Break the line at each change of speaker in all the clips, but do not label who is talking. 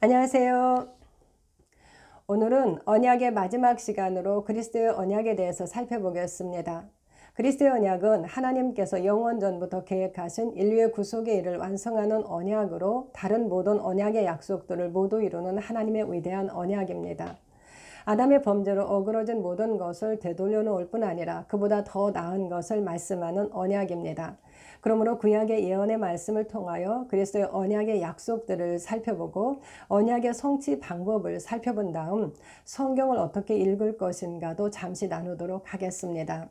안녕하세요. 오늘은 언약의 마지막 시간으로 그리스도의 언약에 대해서 살펴보겠습니다. 그리스도의 언약은 하나님께서 영원 전부터 계획하신 인류의 구속의 일을 완성하는 언약으로 다른 모든 언약의 약속들을 모두 이루는 하나님의 위대한 언약입니다. 아담의 범죄로 어그러진 모든 것을 되돌려 놓을 뿐 아니라 그보다 더 나은 것을 말씀하는 언약입니다. 그러므로 구약의 예언의 말씀을 통하여 그리스도의 언약의 약속들을 살펴보고 언약의 성취 방법을 살펴본 다음 성경을 어떻게 읽을 것인가도 잠시 나누도록 하겠습니다.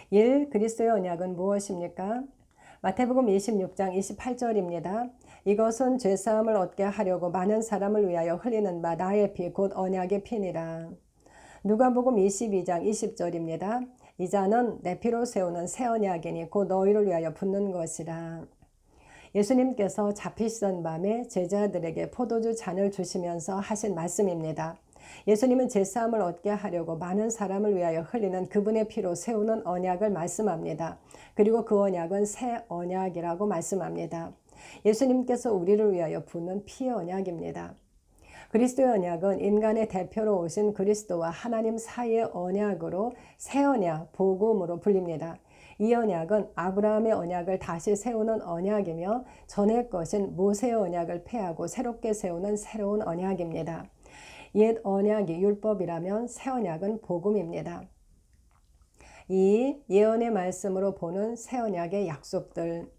1. 그리스도의 언약은 무엇입니까? 마태복음 26장 28절입니다. 이것은 죄사함을 얻게 하려고 많은 사람을 위하여 흘리는 바 나의 피 곧 언약의 피니라. 누가복음 22장 20절입니다. 이 잔은 내 피로 세우는 새 언약이니 곧 너희를 위하여 붓는 것이라. 예수님께서 잡히시던 밤에 제자들에게 포도주 잔을 주시면서 하신 말씀입니다. 예수님은 제사함을 얻게 하려고 많은 사람을 위하여 흘리는 그분의 피로 세우는 언약을 말씀합니다. 그리고 그 언약은 새 언약이라고 말씀합니다. 예수님께서 우리를 위하여 붓는 피 언약입니다. 그리스도의 언약은 인간의 대표로 오신 그리스도와 하나님 사이의 언약으로 새 언약, 복음으로 불립니다. 이 언약은 아브라함의 언약을 다시 세우는 언약이며 전의 것인 모세의 언약을 폐하고 새롭게 세우는 새로운 언약입니다. 옛 언약이 율법이라면 새 언약은 복음입니다. 이 예언의 말씀으로 보는 새 언약의 약속들.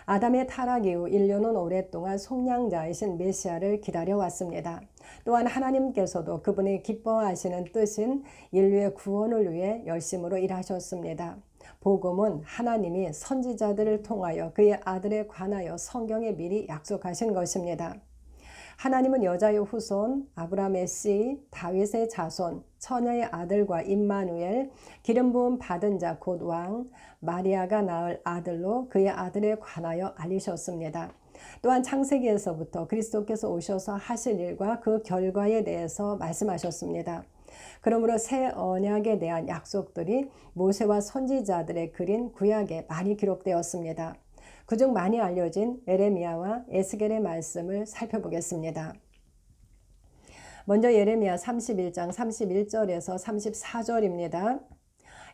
아담의 타락 이후 인류는 오랫동안 속량자이신 메시아를 기다려왔습니다. 또한 하나님께서도 그분이 기뻐하시는 뜻인 인류의 구원을 위해 열심으로 일하셨습니다. 복음은 하나님이 선지자들을 통하여 그의 아들에 관하여 성경에 미리 약속하신 것입니다. 하나님은 여자의 후손, 아브라함의 씨, 다윗의 자손, 처녀의 아들과 임마누엘, 기름 부음 받은 자 곧 왕, 마리아가 낳을 아들로 그의 아들에 관하여 알리셨습니다. 또한 창세기에서부터 그리스도께서 오셔서 하실 일과 그 결과에 대해서 말씀하셨습니다. 그러므로 새 언약에 대한 약속들이 모세와 선지자들의 글인 구약에 많이 기록되었습니다. 그중 많이 알려진 예레미야와 에스겔의 말씀을 살펴보겠습니다. 먼저 예레미야 31장 31절에서 34절입니다.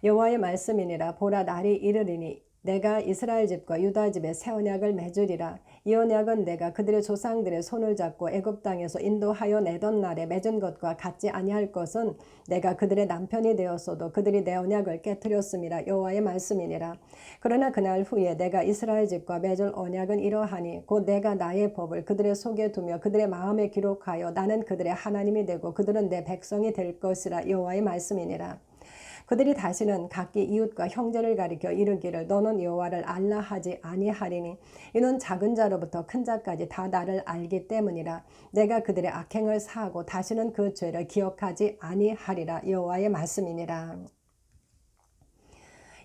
여호와의 말씀이니라. 보라, 날이 이르리니 내가 이스라엘 집과 유다 집에 새 언약을 맺으리라. 이 언약은 내가 그들의 조상들의 손을 잡고 애굽 땅에서 인도하여 내던 날에 맺은 것과 같지 아니할 것은 내가 그들의 남편이 되었어도 그들이 내 언약을 깨뜨렸음이라. 여호와의 말씀이니라. 그러나 그날 후에 내가 이스라엘 집과 맺을 언약은 이러하니 곧 내가 나의 법을 그들의 속에 두며 그들의 마음에 기록하여 나는 그들의 하나님이 되고 그들은 내 백성이 될 것이라. 여호와의 말씀이니라. 그들이 다시는 각기 이웃과 형제를 가리켜 이르기를 너는 여호와를 알라 하지 아니하리니 이는 작은 자로부터 큰 자까지 다 나를 알기 때문이라. 내가 그들의 악행을 사하고 다시는 그 죄를 기억하지 아니하리라. 여호와의 말씀이니라.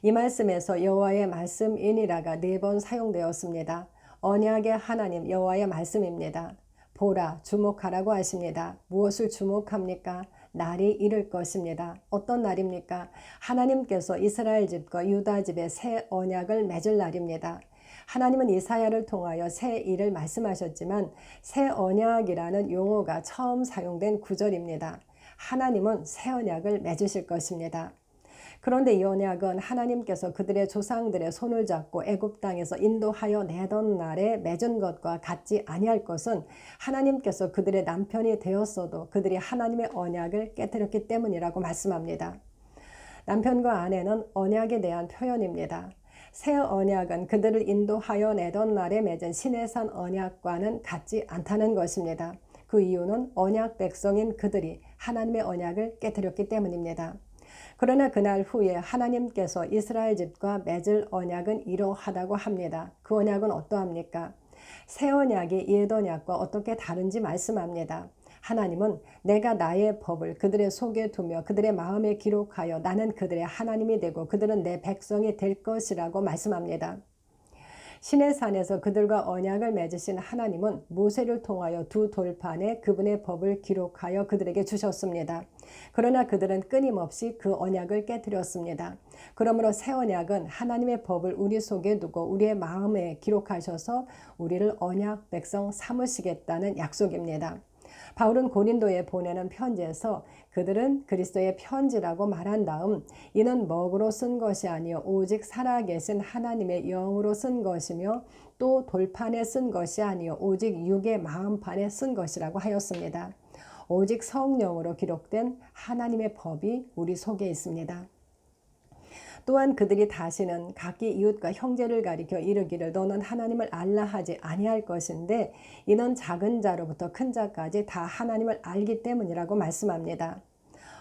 이 말씀에서 여호와의 말씀이니라가 4번 사용되었습니다. 언약의 하나님 여호와의 말씀입니다. 보라, 주목하라고 하십니다. 무엇을 주목합니까? 날이 이를 것입니다. 어떤 날입니까? 하나님께서 이스라엘 집과 유다 집에 새 언약을 맺을 날입니다. 하나님은 이사야를 통하여 새 일을 말씀하셨지만 새 언약이라는 용어가 처음 사용된 구절입니다. 하나님은 새 언약을 맺으실 것입니다. 그런데 이 언약은 하나님께서 그들의 조상들의 손을 잡고 애굽 땅에서 인도하여 내던 날에 맺은 것과 같지 아니할 것은 하나님께서 그들의 남편이 되었어도 그들이 하나님의 언약을 깨뜨렸기 때문이라고 말씀합니다. 남편과 아내는 언약에 대한 표현입니다. 새 언약은 그들을 인도하여 내던 날에 맺은 시내산 언약과는 같지 않다는 것입니다. 그 이유는 언약 백성인 그들이 하나님의 언약을 깨뜨렸기 때문입니다. 그러나 그날 후에 하나님께서 이스라엘 집과 맺을 언약은 이러하다고 합니다. 그 언약은 어떠합니까? 새 언약이 옛 언약과 어떻게 다른지 말씀합니다. 하나님은 내가 나의 법을 그들의 속에 두며 그들의 마음에 기록하여 나는 그들의 하나님이 되고 그들은 내 백성이 될 것이라고 말씀합니다. 시내산에서 그들과 언약을 맺으신 하나님은 모세를 통하여 두 돌판에 그분의 법을 기록하여 그들에게 주셨습니다. 그러나 그들은 끊임없이 그 언약을 깨뜨렸습니다. 그러므로 새 언약은 하나님의 법을 우리 속에 두고 우리의 마음에 기록하셔서 우리를 언약 백성 삼으시겠다는 약속입니다. 바울은 고린도에 보내는 편지에서 그들은 그리스도의 편지라고 말한 다음 이는 먹으로 쓴 것이 아니요 오직 살아계신 하나님의 영으로 쓴 것이며 또 돌판에 쓴 것이 아니요 오직 육의 마음판에 쓴 것이라고 하였습니다. 오직 성령으로 기록된 하나님의 법이 우리 속에 있습니다. 또한 그들이 다시는 각기 이웃과 형제를 가리켜 이르기를 너는 하나님을 알라 하지 아니할 것인데 이는 작은 자로부터 큰 자까지 다 하나님을 알기 때문이라고 말씀합니다.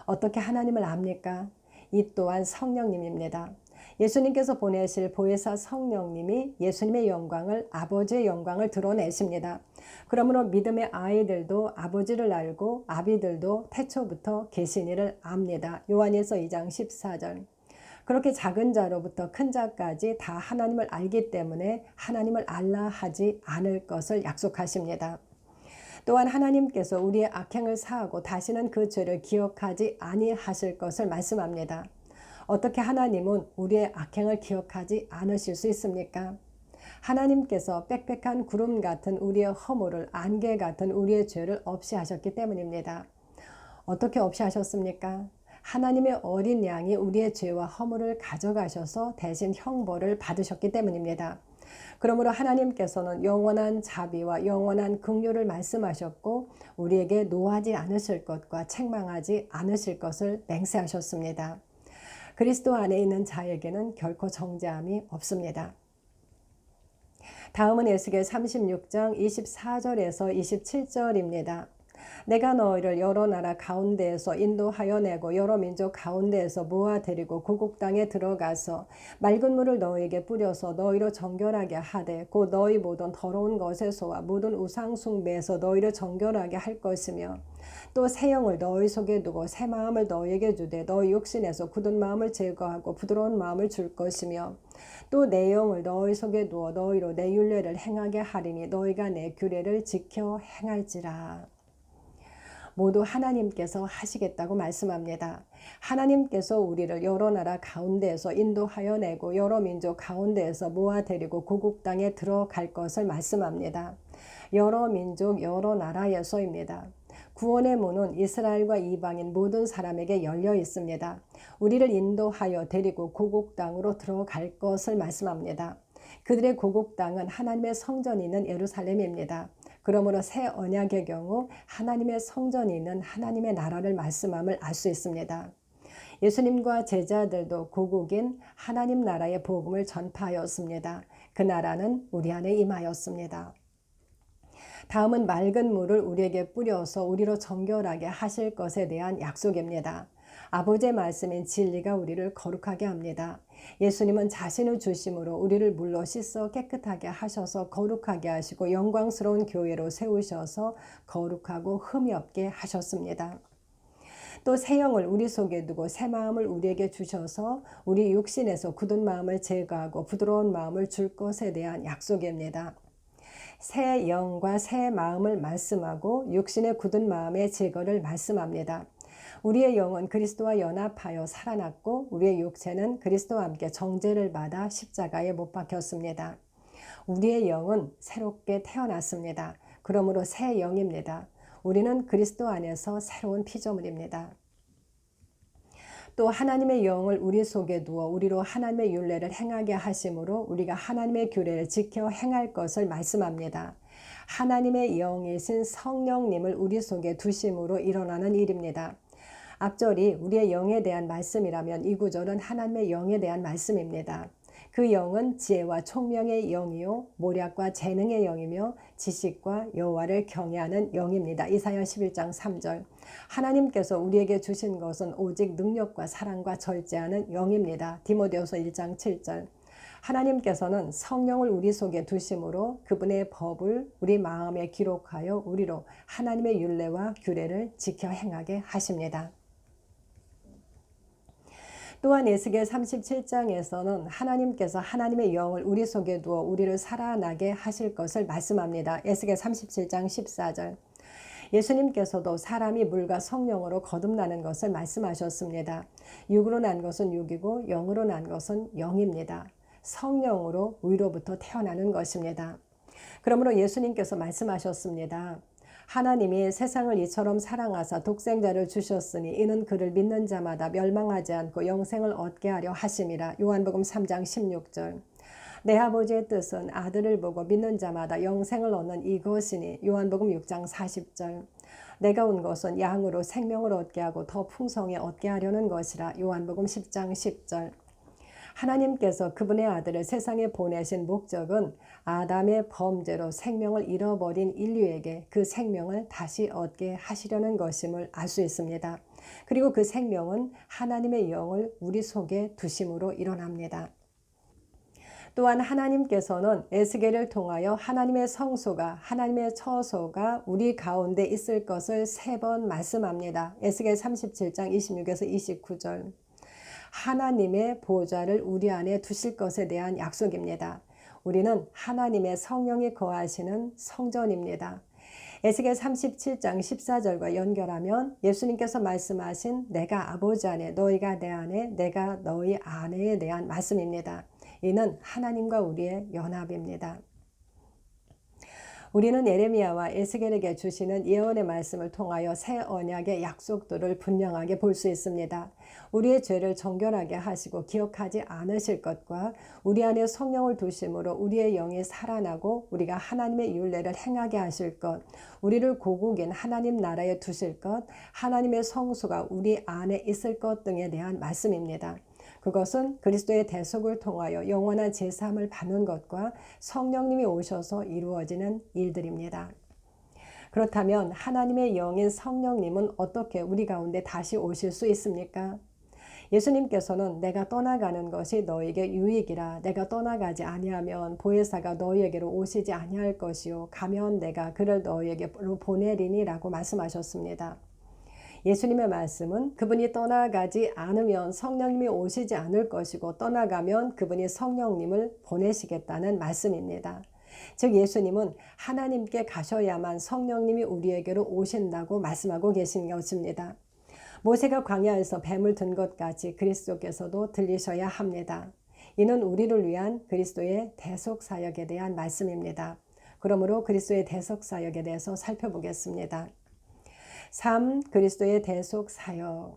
어떻게 하나님을 압니까? 이 또한 성령님입니다. 예수님께서 보내실 보혜사 성령님이 예수님의 영광을 아버지의 영광을 드러내십니다. 그러므로 믿음의 아이들도 아버지를 알고 아비들도 태초부터 계신 이를 압니다. 요한일서 2장 14절. 그렇게 작은 자로부터 큰 자까지 다 하나님을 알기 때문에 하나님을 알라 하지 않을 것을 약속하십니다. 또한 하나님께서 우리의 악행을 사하고 다시는 그 죄를 기억하지 아니하실 것을 말씀합니다. 어떻게 하나님은 우리의 악행을 기억하지 않으실 수 있습니까? 하나님께서 빽빽한 구름 같은 우리의 허물을 안개 같은 우리의 죄를 없이 하셨기 때문입니다. 어떻게 없이 하셨습니까? 하나님의 어린 양이 우리의 죄와 허물을 가져가셔서 대신 형벌을 받으셨기 때문입니다. 그러므로 하나님께서는 영원한 자비와 영원한 긍휼을 말씀하셨고 우리에게 노하지 않으실 것과 책망하지 않으실 것을 맹세하셨습니다. 그리스도 안에 있는 자에게는 결코 정죄함이 없습니다. 다음은 에스겔 36장 24절에서 27절입니다. 내가 너희를 여러 나라 가운데에서 인도하여 내고 여러 민족 가운데에서 모아 데리고 고국 땅에 들어가서 맑은 물을 너희에게 뿌려서 너희로 정결하게 하되 곧 너희 모든 더러운 것에서와 모든 우상 숭배에서 너희를 정결하게 할 것이며 또 새 영을 너희 속에 두고 새 마음을 너희에게 주되 너희 육신에서 굳은 마음을 제거하고 부드러운 마음을 줄 것이며 또 내 영을 너희 속에 두어 너희로 내 율례를 행하게 하리니 너희가 내 규례를 지켜 행할지라. 모두 하나님께서 하시겠다고 말씀합니다. 하나님께서 우리를 여러 나라 가운데에서 인도하여 내고 여러 민족 가운데에서 모아 데리고 고국 땅에 들어갈 것을 말씀합니다. 여러 민족 여러 나라에서입니다. 구원의 문은 이스라엘과 이방인 모든 사람에게 열려 있습니다. 우리를 인도하여 데리고 고국 땅으로 들어갈 것을 말씀합니다. 그들의 고국 땅은 하나님의 성전이 있는 예루살렘입니다. 그러므로 새 언약의 경우 하나님의 성전이 있는 하나님의 나라를 말씀함을 알 수 있습니다. 예수님과 제자들도 고국인 하나님 나라의 복음을 전파하였습니다. 그 나라는 우리 안에 임하였습니다. 다음은 맑은 물을 우리에게 뿌려서 우리로 정결하게 하실 것에 대한 약속입니다. 아버지의 말씀인 진리가 우리를 거룩하게 합니다. 예수님은 자신을 중심으로 우리를 물로 씻어 깨끗하게 하셔서 거룩하게 하시고 영광스러운 교회로 세우셔서 거룩하고 흠이 없게 하셨습니다. 또 새 영을 우리 속에 두고 새 마음을 우리에게 주셔서 우리 육신에서 굳은 마음을 제거하고 부드러운 마음을 줄 것에 대한 약속입니다. 새 영과 새 마음을 말씀하고 육신의 굳은 마음의 제거를 말씀합니다. 우리의 영은 그리스도와 연합하여 살아났고 우리의 육체는 그리스도와 함께 정죄를 받아 십자가에 못 박혔습니다. 우리의 영은 새롭게 태어났습니다. 그러므로 새 영입니다. 우리는 그리스도 안에서 새로운 피조물입니다. 또 하나님의 영을 우리 속에 두어 우리로 하나님의 율례를 행하게 하심으로 우리가 하나님의 규례를 지켜 행할 것을 말씀합니다. 하나님의 영이신 성령님을 우리 속에 두심으로 일어나는 일입니다. 앞절이 우리의 영에 대한 말씀이라면 이 구절은 하나님의 영에 대한 말씀입니다. 그 영은 지혜와 총명의 영이요 모략과 재능의 영이며 지식과 여호와를 경외하는 영입니다. 이사야 11장 3절. 하나님께서 우리에게 주신 것은 오직 능력과 사랑과 절제하는 영입니다. 디모데후서 1장 7절. 하나님께서는 성령을 우리 속에 두심으로 그분의 법을 우리 마음에 기록하여 우리로 하나님의 율례와 규례를 지켜 행하게 하십니다. 또한 에스겔 37장에서는 하나님께서 하나님의 영을 우리 속에 두어 우리를 살아나게 하실 것을 말씀합니다. 에스겔 37장 14절. 예수님께서도 사람이 물과 성령으로 거듭나는 것을 말씀하셨습니다. 육으로 난 것은 육이고 영으로 난 것은 영입니다. 성령으로 위로부터 태어나는 것입니다. 그러므로 예수님께서 말씀하셨습니다. 하나님이 세상을 이처럼 사랑하사 독생자를 주셨으니 이는 그를 믿는 자마다 멸망하지 않고 영생을 얻게 하려 하심이라. 요한복음 3장 16절. 내 아버지의 뜻은 아들을 보고 믿는 자마다 영생을 얻는 이것이니. 요한복음 6장 40절. 내가 온 것은 양으로 생명을 얻게 하고 더 풍성히 얻게 하려는 것이라. 요한복음 10장 10절. 하나님께서 그분의 아들을 세상에 보내신 목적은 아담의 범죄로 생명을 잃어버린 인류에게 그 생명을 다시 얻게 하시려는 것임을 알 수 있습니다. 그리고 그 생명은 하나님의 영을 우리 속에 두심으로 일어납니다. 또한 하나님께서는 에스겔을 통하여 하나님의 성소가 하나님의 처소가 우리 가운데 있을 것을 3번 말씀합니다. 에스겔 37장 26에서 29절. 하나님의 보좌를 우리 안에 두실 것에 대한 약속입니다. 우리는 하나님의 성령이 거하시는 성전입니다. 에스겔 37장 14절과 연결하면 예수님께서 말씀하신 내가 아버지 안에 너희가 내 안에 내가 너희 안에에 대한 말씀입니다. 이는 하나님과 우리의 연합입니다. 우리는 예레미야와 에스겔에게 주시는 예언의 말씀을 통하여 새 언약의 약속들을 분명하게 볼 수 있습니다. 우리의 죄를 정결하게 하시고 기억하지 않으실 것과 우리 안에 성령을 두심으로 우리의 영이 살아나고 우리가 하나님의 율례를 행하게 하실 것, 우리를 고국인 하나님 나라에 두실 것, 하나님의 성소가 우리 안에 있을 것 등에 대한 말씀입니다. 그것은 그리스도의 대속을 통하여 영원한 제사함을 받는 것과 성령님이 오셔서 이루어지는 일들입니다. 그렇다면 하나님의 영인 성령님은 어떻게 우리 가운데 다시 오실 수 있습니까? 예수님께서는 내가 떠나가는 것이 너에게 유익이라. 내가 떠나가지 아니하면 보혜사가 너희에게로 오시지 아니할 것이요 가면 내가 그를 너희에게로 보내리니 라고 말씀하셨습니다. 예수님의 말씀은 그분이 떠나가지 않으면 성령님이 오시지 않을 것이고 떠나가면 그분이 성령님을 보내시겠다는 말씀입니다. 즉 예수님은 하나님께 가셔야만 성령님이 우리에게로 오신다고 말씀하고 계신 것입니다. 모세가 광야에서 뱀을 든 것 같이 그리스도께서도 들리셔야 합니다. 이는 우리를 위한 그리스도의 대속 사역에 대한 말씀입니다. 그러므로 그리스도의 대속 사역에 대해서 살펴보겠습니다. 3. 그리스도의 대속 사역.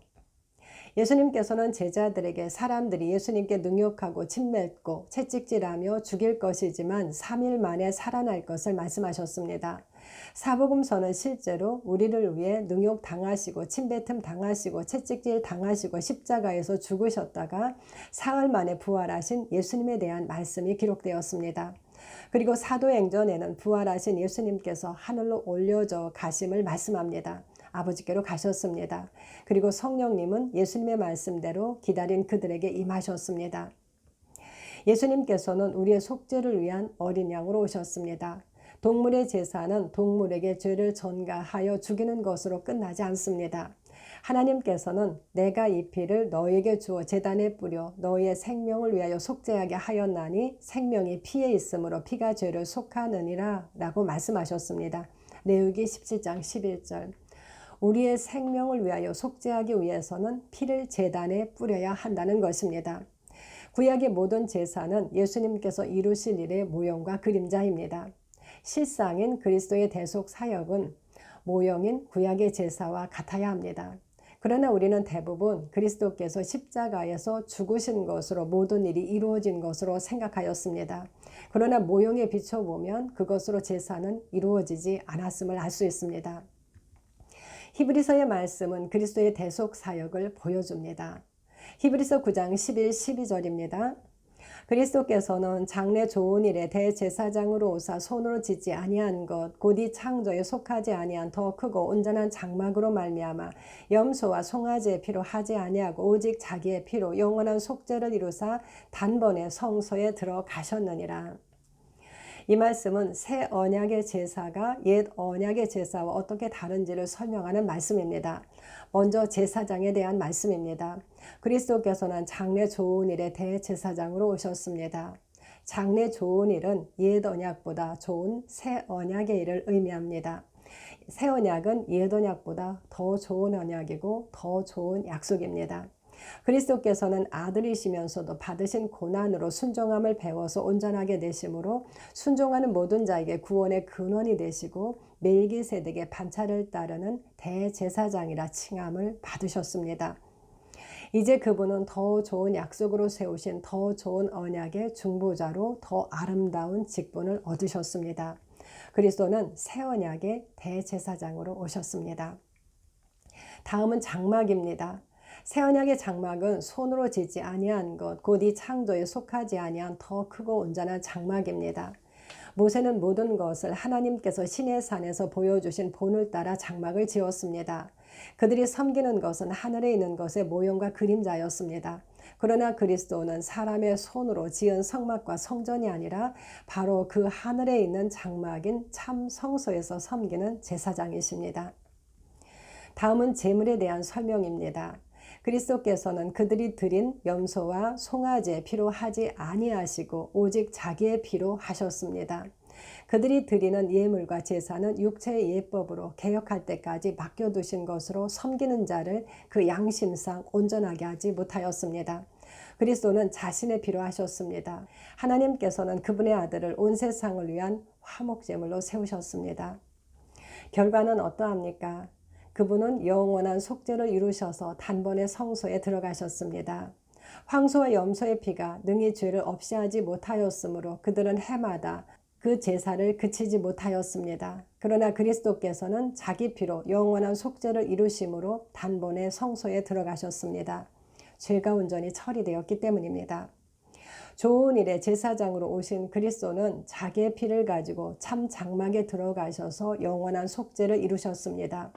예수님께서는 제자들에게 사람들이 예수님께 능욕하고 침뱉고 채찍질하며 죽일 것이지만 3일 만에 살아날 것을 말씀하셨습니다. 사복음서는 실제로 우리를 위해 능욕 당하시고 침뱉음 당하시고 채찍질 당하시고 십자가에서 죽으셨다가 사흘 만에 부활하신 예수님에 대한 말씀이 기록되었습니다. 그리고 사도행전에는 부활하신 예수님께서 하늘로 올려져 가심을 말씀합니다. 아버지께로 가셨습니다. 그리고 성령님은 예수님의 말씀대로 기다린 그들에게 임하셨습니다. 예수님께서는 우리의 속죄를 위한 어린 양으로 오셨습니다. 동물의 제사는 동물에게 죄를 전가하여 죽이는 것으로 끝나지 않습니다. 하나님께서는 내가 이 피를 너에게 주어 제단에 뿌려 너희의 생명을 위하여 속죄하게 하였나니 생명이 피에 있으므로 피가 죄를 속하느니라 라고 말씀하셨습니다. 레위기 17장 11절. 우리의 생명을 위하여 속죄하기 위해서는 피를 제단에 뿌려야 한다는 것입니다. 구약의 모든 제사는 예수님께서 이루실 일의 모형과 그림자입니다. 실상인 그리스도의 대속 사역은 모형인 구약의 제사와 같아야 합니다. 그러나 우리는 대부분 그리스도께서 십자가에서 죽으신 것으로 모든 일이 이루어진 것으로 생각하였습니다. 그러나 모형에 비춰보면 그것으로 제사는 이루어지지 않았음을 알 수 있습니다. 히브리서의 말씀은 그리스도의 대속 사역을 보여줍니다. 히브리서 9장 11, 12절입니다. 그리스도께서는 장래 좋은 일에 대제사장으로 오사 손으로 짓지 아니한 것 곧 이 창조에 속하지 아니한 더 크고 온전한 장막으로 말미암아 염소와 송아지의 피로 하지 아니하고 오직 자기의 피로 영원한 속죄를 이루사 단번에 성소에 들어가셨느니라. 이 말씀은 새 언약의 제사가 옛 언약의 제사와 어떻게 다른지를 설명하는 말씀입니다. 먼저 제사장에 대한 말씀입니다. 그리스도께서는 장래 좋은 일의 대제사장으로 오셨습니다. 장래 좋은 일은 옛 언약보다 좋은 새 언약의 일을 의미합니다. 새 언약은 옛 언약보다 더 좋은 언약이고 더 좋은 약속입니다. 그리스도께서는 아들이시면서도 받으신 고난으로 순종함을 배워서 온전하게 되심으로 순종하는 모든 자에게 구원의 근원이 되시고 멜기세덱의 반차를 따르는 대제사장이라 칭함을 받으셨습니다. 이제 그분은 더 좋은 약속으로 세우신 더 좋은 언약의 중보자로 더 아름다운 직분을 얻으셨습니다. 그리스도는 새 언약의 대제사장으로 오셨습니다. 다음은 장막입니다. 새 언약의 장막은 손으로 짓지 아니한 것, 곧 이 창조에 속하지 아니한 더 크고 온전한 장막입니다. 모세는 모든 것을 하나님께서 시내산에서 보여주신 본을 따라 장막을 지었습니다. 그들이 섬기는 것은 하늘에 있는 것의 모형과 그림자였습니다. 그러나 그리스도는 사람의 손으로 지은 성막과 성전이 아니라 바로 그 하늘에 있는 장막인 참 성소에서 섬기는 제사장이십니다. 다음은 제물에 대한 설명입니다. 그리스도께서는 그들이 드린 염소와 송아지의 피로 하지 아니하시고 오직 자기의 피로 하셨습니다. 그들이 드리는 예물과 제사는 육체의 예법으로 개혁할 때까지 맡겨두신 것으로 섬기는 자를 그 양심상 온전하게 하지 못하였습니다. 그리스도는 자신의 피로 하셨습니다. 하나님께서는 그분의 아들을 온 세상을 위한 화목제물로 세우셨습니다. 결과는 어떠합니까? 그분은 영원한 속죄를 이루셔서 단번에 성소에 들어가셨습니다. 황소와 염소의 피가 능히 죄를 없이 하지 못하였으므로 그들은 해마다 그 제사를 그치지 못하였습니다. 그러나 그리스도께서는 자기 피로 영원한 속죄를 이루심으로 단번에 성소에 들어가셨습니다. 죄가 온전히 처리되었기 때문입니다. 좋은 일의 제사장으로 오신 그리스도는 자기의 피를 가지고 참 장막에 들어가셔서 영원한 속죄를 이루셨습니다.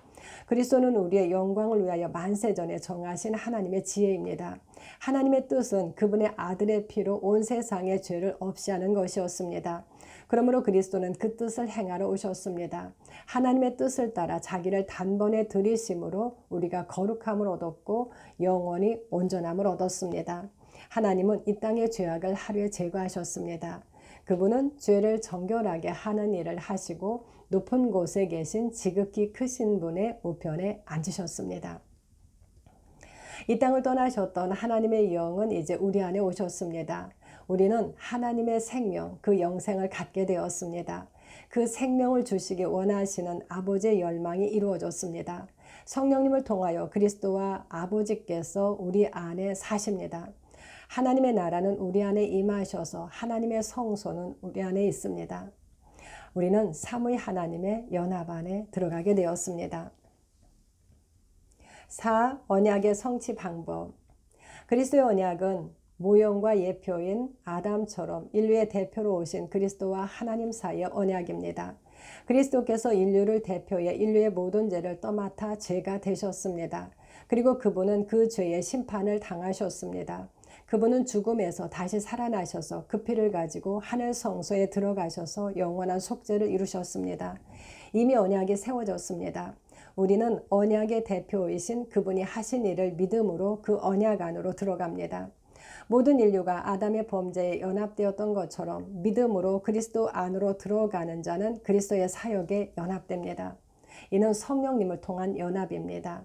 그리스도는 우리의 영광을 위하여 만세전에 정하신 하나님의 지혜입니다. 하나님의 뜻은 그분의 아들의 피로 온 세상의 죄를 없이 하는 것이었습니다. 그러므로 그리스도는 그 뜻을 행하러 오셨습니다. 하나님의 뜻을 따라 자기를 단번에 들이심으로 우리가 거룩함을 얻었고 영원히 온전함을 얻었습니다. 하나님은 이 땅의 죄악을 하루에 제거하셨습니다. 그분은 죄를 정결하게 하는 일을 하시고 높은 곳에 계신 지극히 크신 분의 우편에 앉으셨습니다. 이 땅을 떠나셨던 하나님의 영은 이제 우리 안에 오셨습니다. 우리는 하나님의 생명, 그 영생을 갖게 되었습니다. 그 생명을 주시기 원하시는 아버지의 열망이 이루어졌습니다. 성령님을 통하여 그리스도와 아버지께서 우리 안에 사십니다. 하나님의 나라는 우리 안에 임하셔서 하나님의 성소는 우리 안에 있습니다. 우리는 삼위 하나님의 연합 안에 들어가게 되었습니다. 4. 언약의 성취 방법. 그리스도의 언약은 모형과 예표인 아담처럼 인류의 대표로 오신 그리스도와 하나님 사이의 언약입니다. 그리스도께서 인류를 대표해 인류의 모든 죄를 떠맡아 죄가 되셨습니다. 그리고 그분은 그 죄의 심판을 당하셨습니다. 그분은 죽음에서 다시 살아나셔서 그 피를 가지고 하늘 성소에 들어가셔서 영원한 속죄를 이루셨습니다. 이미 언약이 세워졌습니다. 우리는 언약의 대표이신 그분이 하신 일을 믿음으로 그 언약 안으로 들어갑니다. 모든 인류가 아담의 범죄에 연합되었던 것처럼 믿음으로 그리스도 안으로 들어가는 자는 그리스도의 사역에 연합됩니다. 이는 성령님을 통한 연합입니다.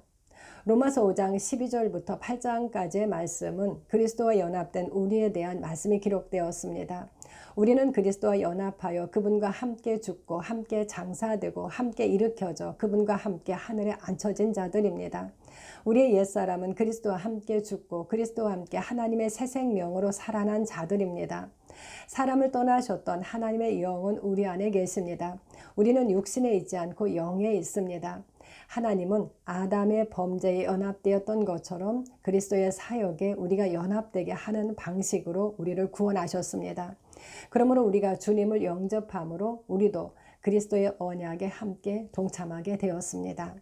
로마서 5장 12절부터 8장까지의 말씀은 그리스도와 연합된 우리에 대한 말씀이 기록되었습니다. 우리는 그리스도와 연합하여 그분과 함께 죽고 함께 장사되고 함께 일으켜져 그분과 함께 하늘에 앉혀진 자들입니다. 우리의 옛사람은 그리스도와 함께 죽고 그리스도와 함께 하나님의 새 생명으로 살아난 자들입니다. 사람을 떠나셨던 하나님의 영은 우리 안에 계십니다. 우리는 육신에 있지 않고 영에 있습니다. 하나님은 아담의 범죄에 연합되었던 것처럼 그리스도의 사역에 우리가 연합되게 하는 방식으로 우리를 구원하셨습니다. 그러므로 우리가 주님을 영접함으로 우리도 그리스도의 언약에 함께 동참하게 되었습니다.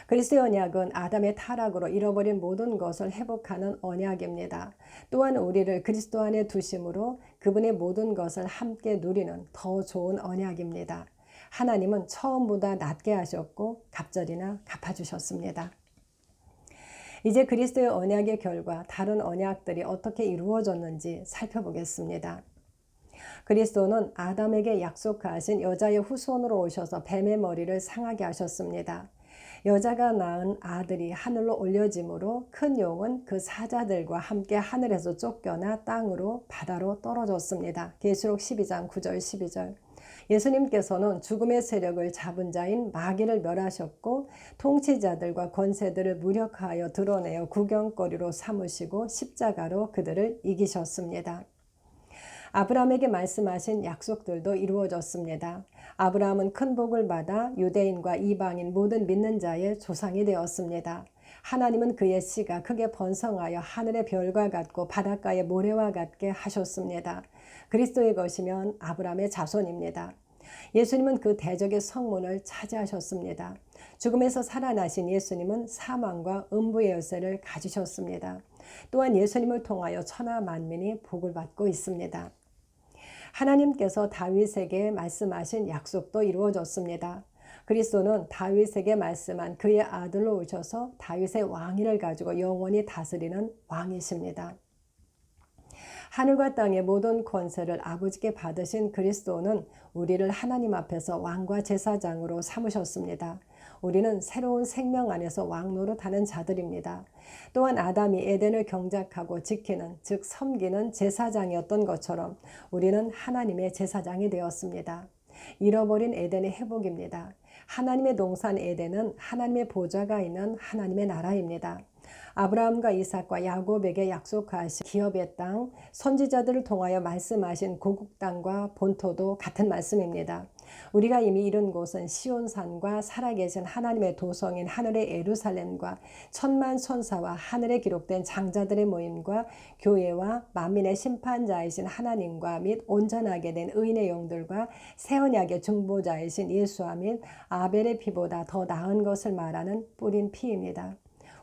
그리스도의 언약은 아담의 타락으로 잃어버린 모든 것을 회복하는 언약입니다. 또한 우리를 그리스도 안에 두심으로 그분의 모든 것을 함께 누리는 더 좋은 언약입니다. 하나님은 처음보다 낫게 하셨고 갑절이나 갚아주셨습니다. 이제 그리스도의 언약의 결과 다른 언약들이 어떻게 이루어졌는지 살펴보겠습니다. 그리스도는 아담에게 약속하신 여자의 후손으로 오셔서 뱀의 머리를 상하게 하셨습니다. 여자가 낳은 아들이 하늘로 올려짐으로 큰 용은 그 사자들과 함께 하늘에서 쫓겨나 땅으로 바다로 떨어졌습니다. 계시록 12장 9절 12절. 예수님께서는 죽음의 세력을 잡은 자인 마귀를 멸하셨고 통치자들과 권세들을 무력하여 드러내어 구경거리로 삼으시고 십자가로 그들을 이기셨습니다. 아브라함에게 말씀하신 약속들도 이루어졌습니다. 아브라함은 큰 복을 받아 유대인과 이방인 모든 믿는 자의 조상이 되었습니다. 하나님은 그의 씨가 크게 번성하여 하늘의 별과 같고 바닷가의 모래와 같게 하셨습니다. 그리스도의 것이면 아브라함의 자손입니다. 예수님은 그 대적의 성문을 차지하셨습니다. 죽음에서 살아나신 예수님은 사망과 음부의 열쇠를 가지셨습니다. 또한 예수님을 통하여 천하 만민이 복을 받고 있습니다. 하나님께서 다윗에게 말씀하신 약속도 이루어졌습니다. 그리스도는 다윗에게 말씀한 그의 아들로 오셔서 다윗의 왕위를 가지고 영원히 다스리는 왕이십니다. 하늘과 땅의 모든 권세를 아버지께 받으신 그리스도는 우리를 하나님 앞에서 왕과 제사장으로 삼으셨습니다. 우리는 새로운 생명 안에서 왕 노릇하는 자들입니다. 또한 아담이 에덴을 경작하고 지키는, 즉 섬기는 제사장이었던 것처럼 우리는 하나님의 제사장이 되었습니다. 잃어버린 에덴의 회복입니다. 하나님의 동산 에덴은 하나님의 보좌가 있는 하나님의 나라입니다. 아브라함과 이삭과 야곱에게 약속하신 기업의 땅, 선지자들을 통하여 말씀하신 고국 땅과 본토도 같은 말씀입니다. 우리가 이미 이룬 곳은 시온산과 살아계신 하나님의 도성인 하늘의 예루살렘과 천만 천사와 하늘에 기록된 장자들의 모임과 교회와 만민의 심판자이신 하나님과 및 온전하게 된 의인의 영들과 새 언약의 중보자이신 예수와 및 아벨의 피보다 더 나은 것을 말하는 뿌린 피입니다.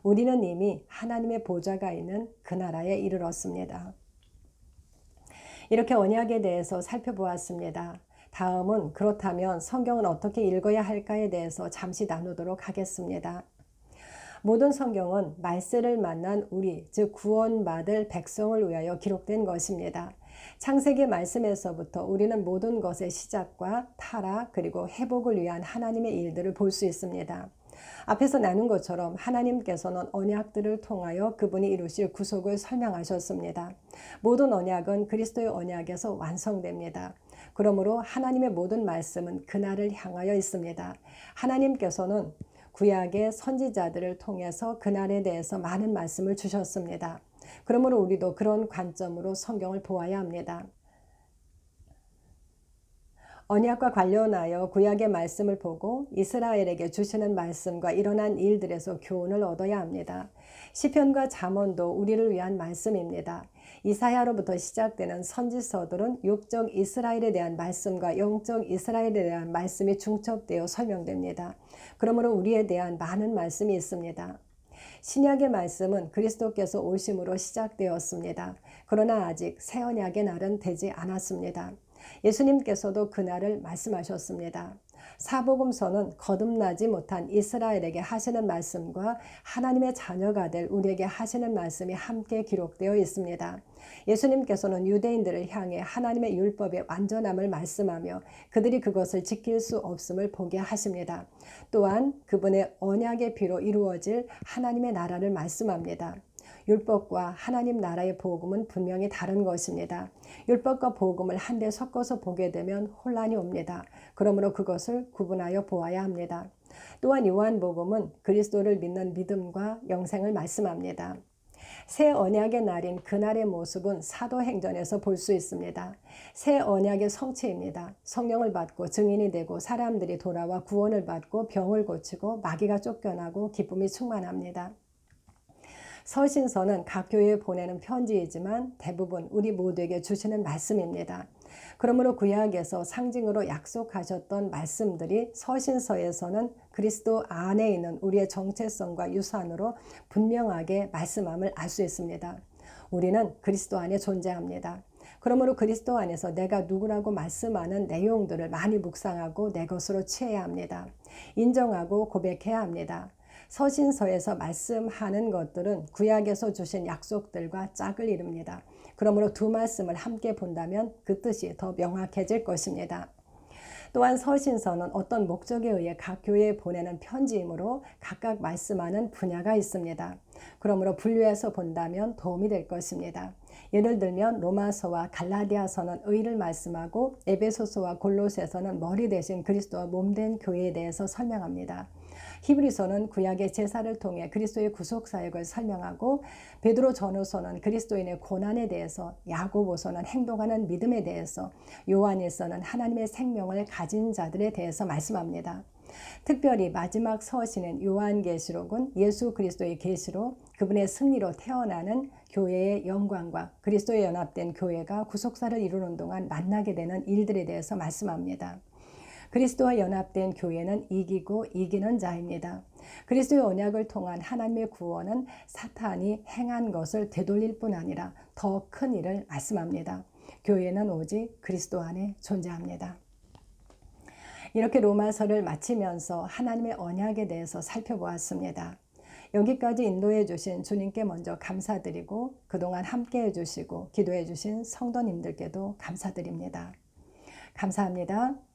우리는 이미 하나님의 보좌가 있는 그 나라에 이르렀습니다. 이렇게 언약에 대해서 살펴보았습니다. 다음은 그렇다면 성경은 어떻게 읽어야 할까에 대해서 잠시 나누도록 하겠습니다. 모든 성경은 말세를 만난 우리, 즉 구원받을 백성을 위하여 기록된 것입니다. 창세기 말씀에서부터 우리는 모든 것의 시작과 타락 그리고 회복을 위한 하나님의 일들을 볼 수 있습니다. 앞에서 나눈 것처럼 하나님께서는 언약들을 통하여 그분이 이루실 구속을 설명하셨습니다. 모든 언약은 그리스도의 언약에서 완성됩니다. 그러므로 하나님의 모든 말씀은 그날을 향하여 있습니다. 하나님께서는 구약의 선지자들을 통해서 그날에 대해서 많은 말씀을 주셨습니다. 그러므로 우리도 그런 관점으로 성경을 보아야 합니다. 언약과 관련하여 구약의 말씀을 보고 이스라엘에게 주시는 말씀과 일어난 일들에서 교훈을 얻어야 합니다. 시편과 잠언도 우리를 위한 말씀입니다. 이사야로부터 시작되는 선지서들은 육적 이스라엘에 대한 말씀과 영적 이스라엘에 대한 말씀이 중첩되어 설명됩니다. 그러므로 우리에 대한 많은 말씀이 있습니다. 신약의 말씀은 그리스도께서 오심으로 시작되었습니다. 그러나 아직 새 언약의 날은 되지 않았습니다. 예수님께서도 그날을 말씀하셨습니다. 사복음서는 거듭나지 못한 이스라엘에게 하시는 말씀과 하나님의 자녀가 될 우리에게 하시는 말씀이 함께 기록되어 있습니다. 예수님께서는 유대인들을 향해 하나님의 율법의 완전함을 말씀하며 그들이 그것을 지킬 수 없음을 보게 하십니다. 또한 그분의 언약의 피로 이루어질 하나님의 나라를 말씀합니다. 율법과 하나님 나라의 복음은 분명히 다른 것입니다. 율법과 복음을 한데 섞어서 보게 되면 혼란이 옵니다. 그러므로 그것을 구분하여 보아야 합니다. 또한 요한복음은 그리스도를 믿는 믿음과 영생을 말씀합니다. 새 언약의 날인 그날의 모습은 사도행전에서 볼 수 있습니다. 새 언약의 성취입니다. 성령을 받고 증인이 되고 사람들이 돌아와 구원을 받고 병을 고치고 마귀가 쫓겨나고 기쁨이 충만합니다. 서신서는 각 교회에 보내는 편지이지만 대부분 우리 모두에게 주시는 말씀입니다. 그러므로 구약에서 상징으로 약속하셨던 말씀들이 서신서에서는 그리스도 안에 있는 우리의 정체성과 유산으로 분명하게 말씀함을 알 수 있습니다. 우리는 그리스도 안에 존재합니다. 그러므로 그리스도 안에서 내가 누구라고 말씀하는 내용들을 많이 묵상하고 내 것으로 취해야 합니다. 인정하고 고백해야 합니다. 서신서에서 말씀하는 것들은 구약에서 주신 약속들과 짝을 이룹니다. 그러므로 두 말씀을 함께 본다면 그 뜻이 더 명확해질 것입니다. 또한 서신서는 어떤 목적에 의해 각 교회에 보내는 편지이므로 각각 말씀하는 분야가 있습니다. 그러므로 분류해서 본다면 도움이 될 것입니다. 예를 들면 로마서와 갈라디아서는 의를 말씀하고 에베소서와 골로새서는 머리 대신 그리스도와 몸된 교회에 대해서 설명합니다. 히브리서는 구약의 제사를 통해 그리스도의 구속 사역을 설명하고 베드로 전후서는 그리스도인의 고난에 대해서, 야고보서는 행동하는 믿음에 대해서, 요한일서는 하나님의 생명을 가진 자들에 대해서 말씀합니다. 특별히 마지막 서신인 요한계시록은 예수 그리스도의 계시로 그분의 승리로 태어나는 교회의 영광과 그리스도에 연합된 교회가 구속사를 이루는 동안 만나게 되는 일들에 대해서 말씀합니다. 그리스도와 연합된 교회는 이기고 이기는 자입니다. 그리스도의 언약을 통한 하나님의 구원은 사탄이 행한 것을 되돌릴 뿐 아니라 더 큰 일을 말씀합니다. 교회는 오직 그리스도 안에 존재합니다. 이렇게 로마서를 마치면서 하나님의 언약에 대해서 살펴보았습니다. 여기까지 인도해 주신 주님께 먼저 감사드리고 그동안 함께해 주시고 기도해 주신 성도님들께도 감사드립니다. 감사합니다.